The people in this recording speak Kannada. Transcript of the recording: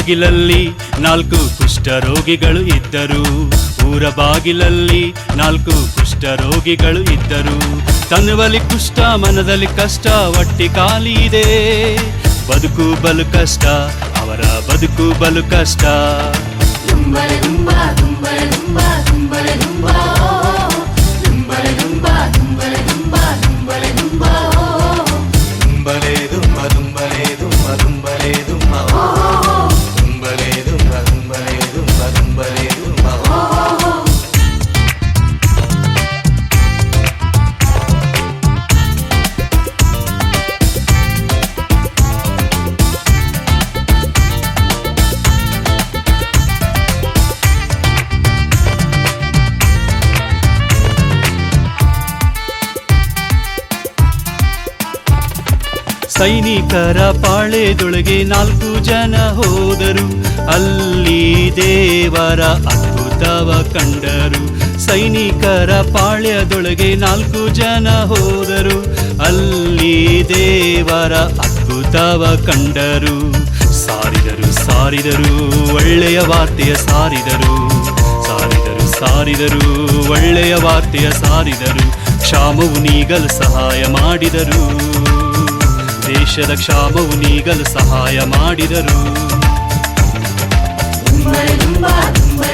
ಬಾಗಿಲಲ್ಲಿ 4 ಕುಷ್ಠರೋಗಿಗಳು ಇದ್ದರು. ಊರ ಬಾಗಿಲಲ್ಲಿ 4 ಕುಷ್ಠರೋಗಿಗಳು ಇದ್ದರು. ತನುವಲಿ ಕುಷ್ಠ, ಮನದಲ್ಲಿ ಕಷ್ಟ, ಹೊಟ್ಟೆ ಖಾಲಿ ಇದೆ. ಬದುಕು ಬಲು ಕಷ್ಟ, ಅವರ ಬದುಕು ಬಲು ಕಷ್ಟ. ದುಂಬಲೆ ದುಂಬ ದುಂಬಲೆ ದುಂಬ ದುಂಬಲೆ ದುಂಬ ದುಂಬಲೆ ದುಂಬ ದುಂಬಲೆ ದುಂಬ ದುಂಬಲೆ ದುಂಬ ದುಂಬಲೆ ದುಂಬ ದುಂಬಲೆ ದುಂಬ ದುಂಬಲೆ ದುಂಬ ದುಂಬಲೆ ದುಂಬ ದುಂಬಲೆ ದುಂಬ ದುಂಬಲೆ ದುಂಬ. ಸೈನಿಕರ ಪಾಳೆದೊಳಗೆ 4 ಜನ ಹೋದರು. ಅಲ್ಲಿ ದೇವರ ಅದ್ಭುತವ ಕಂಡರು. ಸೈನಿಕರ ಪಾಳ್ಯದೊಳಗೆ 4 ಜನ ಹೋದರು. ಅಲ್ಲಿ ದೇವರ ಅದ್ಭುತವ ಕಂಡರು. ಸಾರಿದರು ಸಾರಿದರು ಒಳ್ಳೆಯ ವಾರ್ತೆಯ ಸಾರಿದರು. ಸಾರಿದರು ಸಾರಿದರು ಒಳ್ಳೆಯ ವಾರ್ತೆಯ ಸಾರಿದರು. ಕ್ಷಾಮವು ನೀಗಲು ಸಹಾಯ ಮಾಡಿದರು. ದೇಶದ ಕ್ಷಾಮವು ನೀಗಲು ಸಹಾಯ ಮಾಡಿದರು. ದುಂಬಲೆ ದುಂಬ ದುಂಬಲೆ